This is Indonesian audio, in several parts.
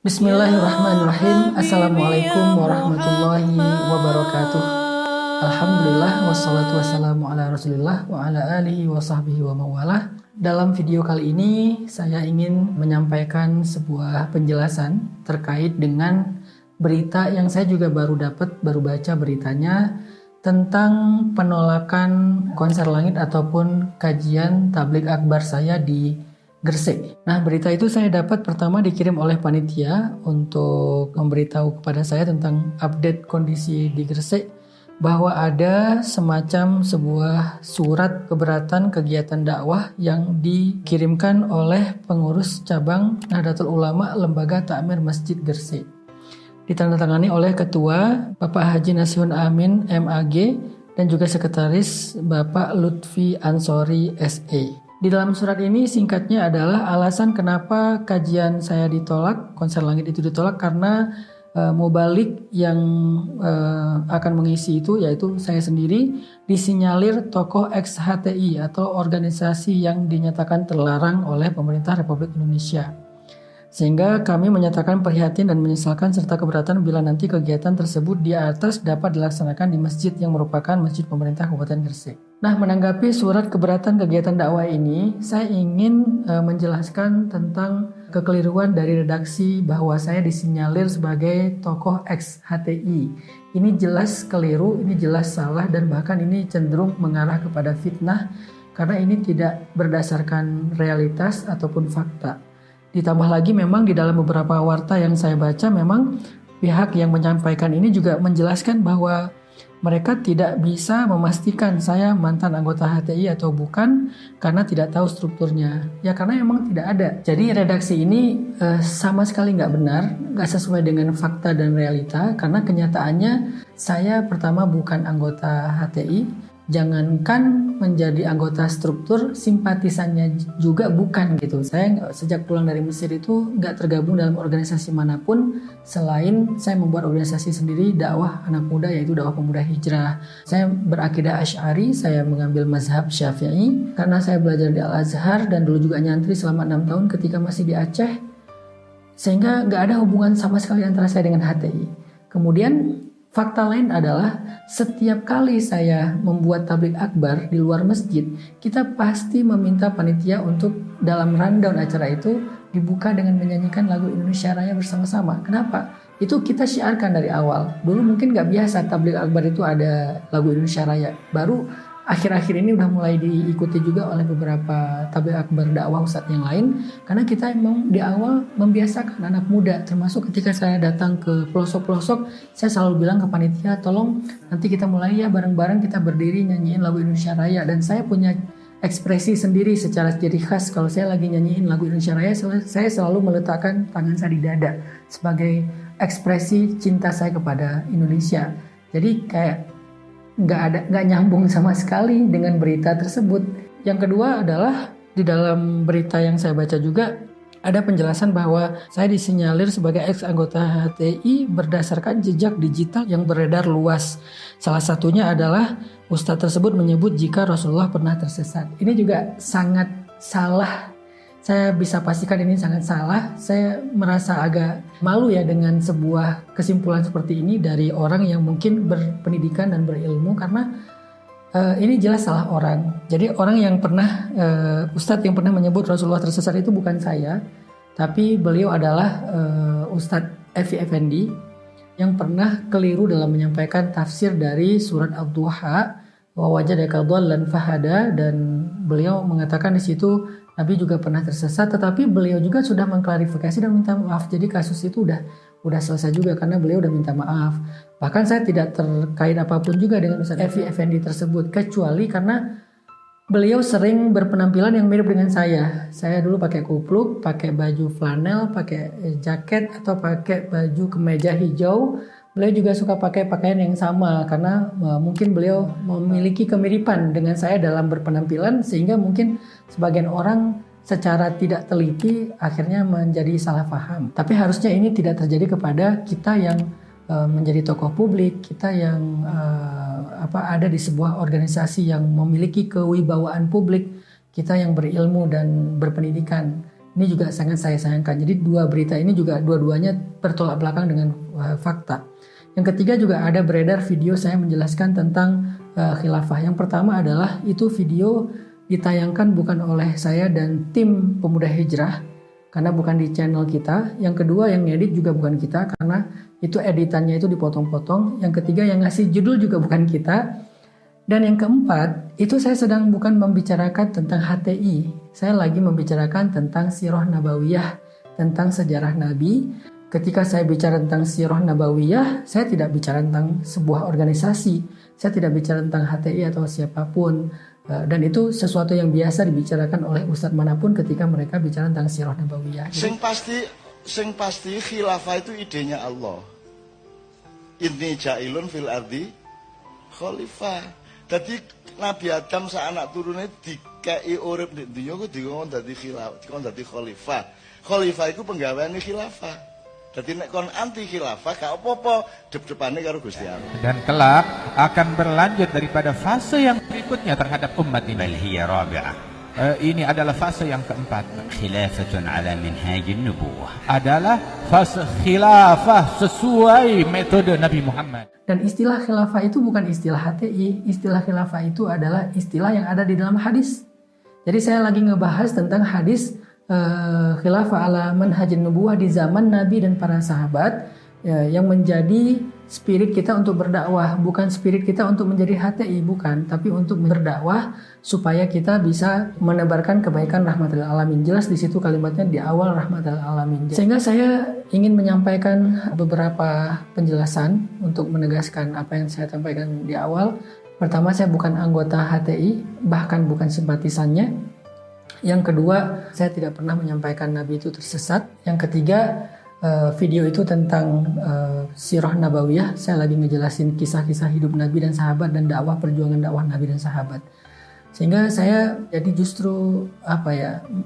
Bismillahirrahmanirrahim. Assalamualaikum warahmatullahi wabarakatuh. Alhamdulillah wassalatu wassalamu ala rasulillah wa ala alihi wa sahbihi wa mawalah. Dalam video kali ini saya ingin menyampaikan sebuah penjelasan terkait dengan berita yang saya juga baru baca beritanya tentang penolakan konser langit ataupun kajian tabligh akbar saya di Gresik. Nah, berita itu saya dapat pertama dikirim oleh panitia untuk memberitahu kepada saya tentang update kondisi di Gresik, bahwa ada semacam sebuah surat keberatan kegiatan dakwah yang dikirimkan oleh pengurus cabang Nahdlatul Ulama Lembaga Takmir Masjid Gresik. Ditandatangani oleh Ketua Bapak Haji Nasiun Amin MAG dan juga Sekretaris Bapak Lutfi Ansori SE. Di dalam surat ini singkatnya adalah alasan kenapa kajian saya ditolak, konser langit itu ditolak karena mubalik yang akan mengisi itu, yaitu saya sendiri, disinyalir tokoh ex-HTI atau organisasi yang dinyatakan terlarang oleh pemerintah Republik Indonesia. Sehingga kami menyatakan prihatin dan menyesalkan serta keberatan bila nanti kegiatan tersebut di atas dapat dilaksanakan di masjid yang merupakan masjid pemerintah Kabupaten Gresik. Nah, menanggapi surat keberatan kegiatan dakwah ini, saya ingin menjelaskan tentang kekeliruan dari redaksi bahwa saya disinyalir sebagai tokoh ex-HTI. Ini jelas keliru, ini jelas salah, dan bahkan ini cenderung mengarah kepada fitnah karena ini tidak berdasarkan realitas ataupun fakta. Ditambah lagi memang di dalam beberapa warta yang saya baca memang pihak yang menyampaikan ini juga menjelaskan bahwa mereka tidak bisa memastikan saya mantan anggota HTI atau bukan karena tidak tahu strukturnya. Ya karena memang tidak ada. Jadi redaksi ini sama sekali nggak benar, nggak sesuai dengan fakta dan realita karena kenyataannya saya pertama bukan anggota HTI. Jangankan menjadi anggota struktur, simpatisannya juga bukan gitu. Saya sejak pulang dari Mesir itu nggak tergabung dalam organisasi manapun selain saya membuat organisasi sendiri dakwah anak muda, yaitu dakwah pemuda hijrah. Saya berakidah Asy'ari, saya mengambil mazhab Syafi'i karena saya belajar di Al-Azhar dan dulu juga nyantri selama 6 tahun ketika masih di Aceh. Sehingga nggak ada hubungan sama sekali antara saya dengan HTI. Kemudian fakta lain adalah setiap kali saya membuat tabligh akbar di luar masjid, kita pasti meminta panitia untuk dalam rundown acara itu dibuka dengan menyanyikan lagu Indonesia Raya bersama-sama. Kenapa? Itu kita syiarkan dari awal. Dulu mungkin gak biasa tabligh akbar itu ada lagu Indonesia Raya. Baru akhir-akhir ini udah mulai diikuti juga oleh beberapa tabligh akbar dakwah ustadz yang lain, karena kita memang di awal membiasakan anak muda, termasuk ketika saya datang ke pelosok-pelosok, saya selalu bilang ke panitia, tolong nanti kita mulai ya bareng-bareng kita berdiri nyanyiin lagu Indonesia Raya, dan saya punya ekspresi sendiri secara ciri khas. Kalau saya lagi nyanyiin lagu Indonesia Raya, saya selalu meletakkan tangan saya di dada sebagai ekspresi cinta saya kepada Indonesia. Jadi kayak nggak nyambung sama sekali dengan berita tersebut. Yang kedua adalah di dalam berita yang saya baca juga ada penjelasan bahwa saya disinyalir sebagai ex anggota HTI berdasarkan jejak digital yang beredar luas. Salah satunya adalah ustadz tersebut menyebut jika Rasulullah pernah tersesat. Ini juga sangat salah. Saya bisa pastikan ini sangat salah. Saya merasa agak malu ya dengan sebuah kesimpulan seperti ini dari orang yang mungkin berpendidikan dan berilmu, karena ini jelas salah orang. Jadi orang yang pernah, Ustadz yang pernah menyebut Rasulullah tersesat itu bukan saya, tapi beliau adalah Ustadz Evi Effendi yang pernah keliru dalam menyampaikan tafsir dari surat Ad-Duha, wa wajadaka dhallan fahada, dan beliau mengatakan di situ Nabi juga pernah tersesat, tetapi beliau juga sudah mengklarifikasi dan minta maaf. Jadi kasus itu udah selesai juga karena beliau udah minta maaf. Bahkan saya tidak terkait apapun juga dengan Ustaz Evi Effendi tersebut, kecuali karena beliau sering berpenampilan yang mirip dengan saya. Saya dulu pakai kupluk, pakai baju flanel, pakai jaket atau pakai baju kemeja hijau. Beliau juga suka pakai pakaian yang sama karena mungkin beliau memiliki kemiripan dengan saya dalam berpenampilan, sehingga mungkin sebagian orang secara tidak teliti akhirnya menjadi salah paham. Tapi harusnya ini tidak terjadi kepada kita yang menjadi tokoh publik, kita yang ada di sebuah organisasi yang memiliki kewibawaan publik, kita yang berilmu dan berpendidikan. Ini juga sangat saya sayangkan. Jadi dua berita ini juga dua-duanya bertolak belakang dengan fakta. Yang ketiga juga ada beredar video saya menjelaskan tentang khilafah. Yang pertama adalah itu video ditayangkan bukan oleh saya dan tim Pemuda Hijrah karena bukan di channel kita. Yang kedua yang ngedit juga bukan kita karena itu editannya itu dipotong-potong. Yang ketiga yang ngasih judul juga bukan kita. Dan yang keempat, itu saya sedang bukan membicarakan tentang HTI. Saya lagi membicarakan tentang Sirah Nabawiyah, tentang sejarah Nabi. Ketika saya bicara tentang Sirah Nabawiyah, saya tidak bicara tentang sebuah organisasi. Saya tidak bicara tentang HTI atau siapapun. Dan itu sesuatu yang biasa dibicarakan oleh ustadz manapun ketika mereka bicara tentang Sirah Nabawiyah. Sing pasti khilafah itu idenya Allah. Inni ja'ilun fil ardi khalifah. Jadi Nabi Adam sa anak turunnya dikei urip di dunia ku dikon dadi khilafah, dikon dadi khalifah. Khalifah itu penggaweane khilafah. Jadi nek kon anti khilafah gak apa-apa, dep-depane karo Gusti Allah. Dan kelak akan berlanjut daripada fase yang berikutnya terhadap umat ini. Bal hiya rabi'ah. Ini adalah fase yang keempat. Khilafatun ala minhajin nubuwah. Adalah fase khilafah sesuai metode Nabi Muhammad. Dan istilah khilafah itu bukan istilah HTI. Istilah khilafah itu adalah istilah yang ada di dalam hadis. Jadi saya lagi ngebahas tentang hadis khilafah ala manhajin nubuwah di zaman Nabi dan para sahabat yang menjadi spirit kita untuk berdakwah, bukan spirit kita untuk menjadi HTI, bukan, tapi untuk berdakwah supaya kita bisa menebarkan kebaikan rahmatil alamin. Jelas di situ kalimatnya di awal rahmatil alamin. Sehingga saya ingin menyampaikan beberapa penjelasan untuk menegaskan apa yang saya sampaikan di awal. Pertama, saya bukan anggota HTI, bahkan bukan simpatisannya. Yang kedua, saya tidak pernah menyampaikan Nabi itu tersesat. Yang ketiga, video itu tentang Sirah Nabawiyah. Saya lagi ngejelasin kisah-kisah hidup Nabi dan sahabat dan perjuangan dakwah Nabi dan sahabat. Sehingga saya jadi justru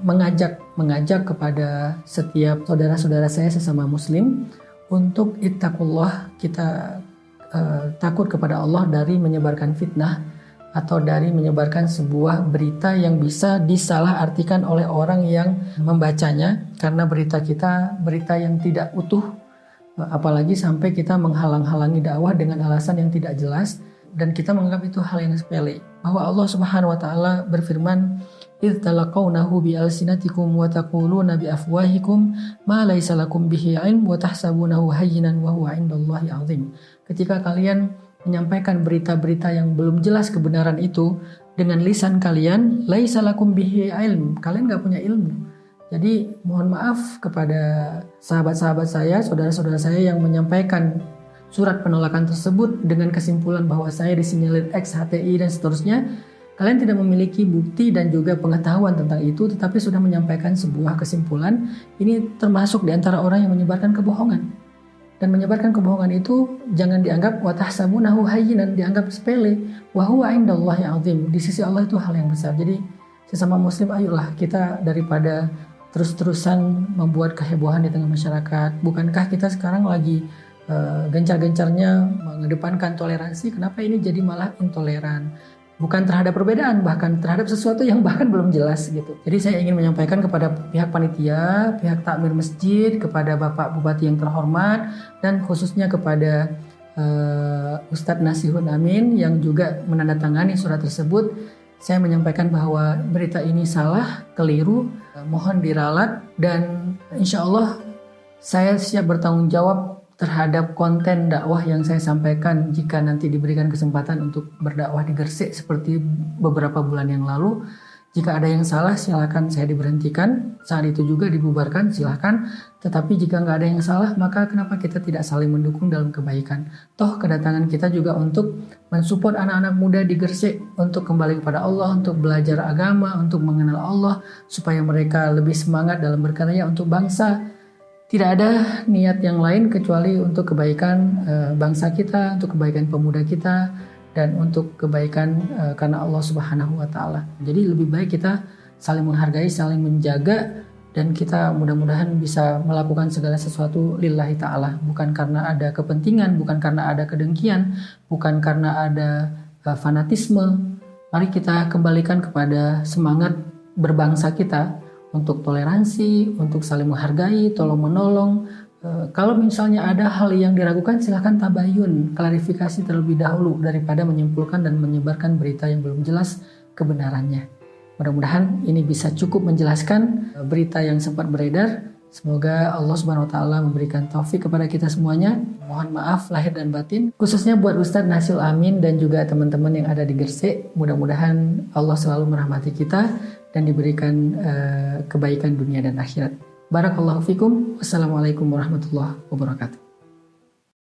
mengajak kepada setiap saudara-saudara saya sesama muslim untuk ittaqullah, kita takut kepada Allah dari menyebarkan fitnah atau dari menyebarkan sebuah berita yang bisa disalahartikan oleh orang yang membacanya, karena berita kita berita yang tidak utuh, apalagi sampai kita menghalang-halangi dakwah dengan alasan yang tidak jelas dan kita menganggap itu hal yang sepele. Bahwa Allah Subhanahu wa taala berfirman, "Idz talaqawnahu bi alsinatikum wa taquluna bi afwahikum ma laysa lakum bihi 'ilm wa tahsabunahu hayyinan wa huwa 'indallahi 'azim." Ketika kalian menyampaikan berita-berita yang belum jelas kebenaran itu dengan lisan kalian, laisa lakum bihi ilm, kalian gak punya ilmu. Jadi mohon maaf kepada sahabat-sahabat saya, saudara-saudara saya yang menyampaikan surat penolakan tersebut dengan kesimpulan bahwa saya disinyalir ex HTI dan seterusnya. Kalian tidak memiliki bukti dan juga pengetahuan tentang itu, tetapi sudah menyampaikan sebuah kesimpulan. Ini termasuk di antara orang yang menyebarkan kebohongan. Dan menyebarkan kebohongan itu jangan dianggap wa tahsabunahu hayyinan, dianggap sepele, wa huwa 'indallahi 'azim. Di sisi Allah itu hal yang besar. Jadi sesama muslim, ayolah kita daripada terus-terusan membuat kehebohan di tengah masyarakat. Bukankah kita sekarang lagi gencar-gencarnya mengedepankan toleransi? Kenapa ini jadi malah intoleran? Bukan terhadap perbedaan, bahkan terhadap sesuatu yang bahkan belum jelas gitu. Jadi saya ingin menyampaikan kepada pihak panitia, pihak takmir masjid, kepada Bapak Bupati yang terhormat, dan khususnya kepada Ustadz Nasihun Amin yang juga menandatangani surat tersebut. Saya menyampaikan bahwa berita ini salah, keliru, mohon diralat, dan insya Allah saya siap bertanggung jawab terhadap konten dakwah yang saya sampaikan jika nanti diberikan kesempatan untuk berdakwah di Gresik seperti beberapa bulan yang lalu. Jika ada yang salah silakan saya diberhentikan, saat itu juga dibubarkan silakan. Tetapi jika nggak ada yang salah, maka kenapa kita tidak saling mendukung dalam kebaikan? Toh kedatangan kita juga untuk mensupport anak-anak muda di Gresik untuk kembali kepada Allah, untuk belajar agama, untuk mengenal Allah, supaya mereka lebih semangat dalam berkarya untuk bangsa. Tidak ada niat yang lain kecuali untuk kebaikan bangsa kita, untuk kebaikan pemuda kita, dan untuk kebaikan karena Allah Subhanahu wa taala. Jadi lebih baik kita saling menghargai, saling menjaga, dan kita mudah-mudahan bisa melakukan segala sesuatu lillahi ta'ala, bukan karena ada kepentingan, bukan karena ada kedengkian, bukan karena ada fanatisme. Mari kita kembalikan kepada semangat berbangsa kita untuk toleransi, untuk saling menghargai, tolong menolong. Kalau misalnya ada hal yang diragukan, silahkan tabayun, klarifikasi terlebih dahulu daripada menyimpulkan dan menyebarkan berita yang belum jelas kebenarannya. Mudah-mudahan ini bisa cukup menjelaskan berita yang sempat beredar. Semoga Allah Subhanahu wa taala memberikan taufik kepada kita semuanya. Mohon maaf lahir dan batin, khususnya buat Ustadz Nasil Amin dan juga teman-teman yang ada di Gresik. Mudah-mudahan Allah selalu merahmati kita dan diberikan kebaikan dunia dan akhirat. Barakallahu fikum. Wassalamualaikum warahmatullahi wabarakatuh.